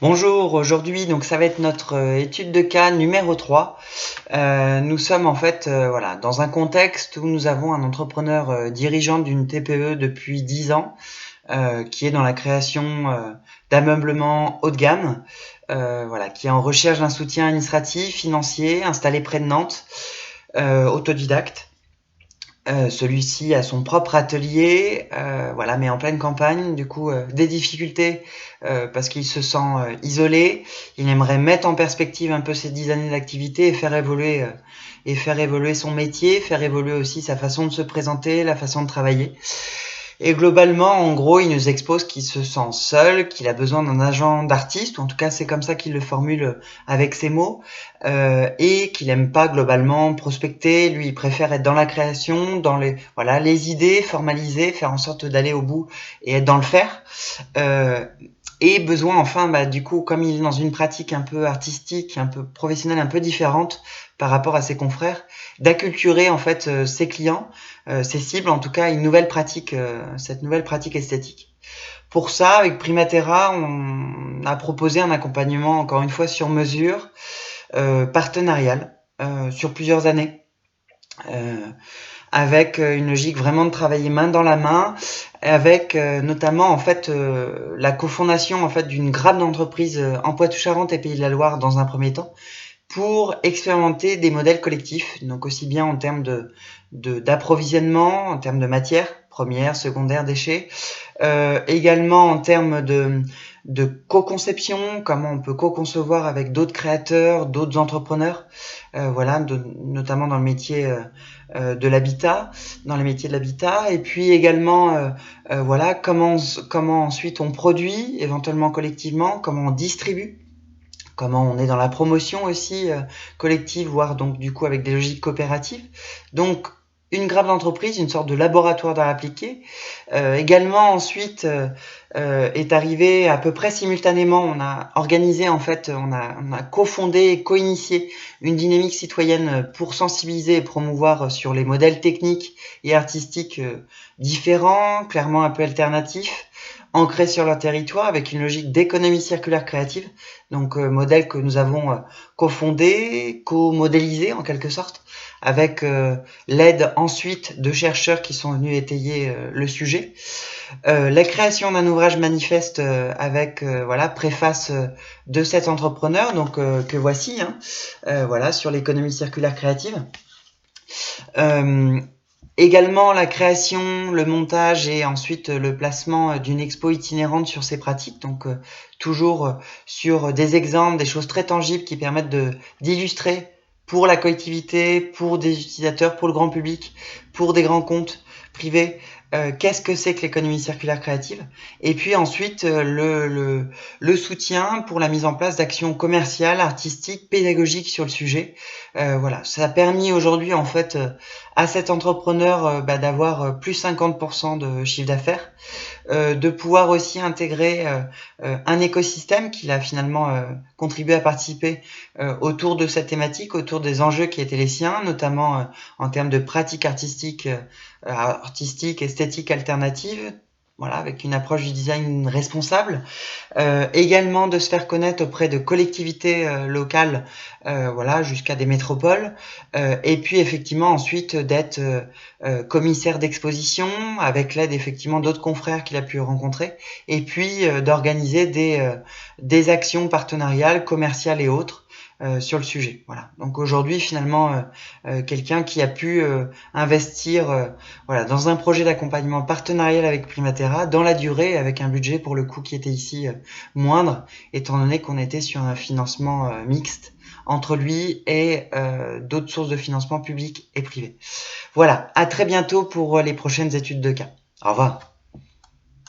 Bonjour, aujourd'hui donc ça va être notre étude de cas numéro 3. Nous sommes en fait voilà, dans un contexte où nous avons un entrepreneur dirigeant d'une TPE depuis 10 ans qui est dans la création d'ameublement haut de gamme, voilà, qui est en recherche d'un soutien administratif, financier, installé près de Nantes, autodidacte. Celui-ci a son propre atelier, voilà, mais en pleine campagne, du coup, des difficultés parce qu'il se sent isolé. Il aimerait mettre en perspective un peu ses 10 années d'activité et faire évoluer son métier, faire évoluer aussi sa façon de se présenter, la façon de travailler. Et globalement, en gros, il nous expose qu'il se sent seul, qu'il a besoin d'un agent d'artiste, ou en tout cas c'est comme ça qu'il le formule avec ses mots, et qu'il aime pas globalement prospecter. Lui, il préfère être dans la création, dans les idées, formaliser, faire en sorte d'aller au bout et être dans le faire. Et besoin enfin, du coup, comme il est dans une pratique un peu artistique, un peu professionnelle, un peu différente par rapport à ses confrères, d'acculturer en fait ses clients, ses cibles, en tout cas une nouvelle pratique, cette nouvelle pratique esthétique. Pour ça, avec Primatera, on a proposé un accompagnement encore une fois sur mesure, partenarial, sur plusieurs années. Avec une logique vraiment de travailler main dans la main, avec notamment en fait la cofondation en fait d'une grande entreprise en Poitou-Charentes et Pays de la Loire dans un premier temps, pour expérimenter des modèles collectifs, donc aussi bien en termes d'approvisionnement, en termes de matières premières, secondaires, déchets, également en termes de co-conception, comment on peut co-concevoir avec d'autres créateurs, d'autres entrepreneurs, voilà, notamment dans le métier de l'habitat, dans les métiers de l'habitat, et puis également, voilà, comment ensuite on produit, éventuellement collectivement, comment on distribue, comment on est dans la promotion aussi collective, voire donc du coup avec des logiques coopératives. Donc une grave entreprise, une sorte de laboratoire d'art appliqué. Également ensuite est arrivé à peu près simultanément, on a organisé en fait, on a cofondé et co-initié une dynamique citoyenne pour sensibiliser et promouvoir sur les modèles techniques et artistiques différents, clairement un peu alternatifs, ancrés sur leur territoire avec une logique d'économie circulaire créative, donc modèle que nous avons cofondé, co-modélisé en quelque sorte, avec l'aide ensuite de chercheurs qui sont venus étayer le sujet. La création d'un ouvrage manifeste avec voilà, préface de cet entrepreneur, donc que voici, voilà, sur l'économie circulaire créative. Également la création, le montage et ensuite le placement d'une expo itinérante sur ces pratiques, donc toujours sur des exemples, des choses très tangibles qui permettent d'illustrer pour la collectivité, pour des utilisateurs, pour le grand public, pour des grands comptes privés, qu'est-ce que c'est que l'économie circulaire créative, et puis ensuite le soutien pour la mise en place d'actions commerciales, artistiques, pédagogiques sur le sujet. Voilà, ça a permis aujourd'hui en fait à cet entrepreneur d'avoir plus 50% de chiffre d'affaires, de pouvoir aussi intégrer un écosystème qu'il a finalement contribué à participer autour de cette thématique, autour des enjeux qui étaient les siens, notamment en termes de pratiques artistiques, esthétiques alternatives, voilà, avec une approche du design responsable, également de se faire connaître auprès de collectivités locales, voilà, jusqu'à des métropoles, et puis effectivement ensuite d'être commissaire d'exposition avec l'aide effectivement d'autres confrères qu'il a pu rencontrer, et puis d'organiser des actions partenariales, commerciales et autres sur le sujet. Voilà. Donc aujourd'hui finalement quelqu'un qui a pu investir voilà, dans un projet d'accompagnement partenarial avec Primatera dans la durée, avec un budget pour le coup qui était ici moindre, étant donné qu'on était sur un financement mixte entre lui et d'autres sources de financement publics et privés. Voilà, à très bientôt pour les prochaines études de cas. Au revoir.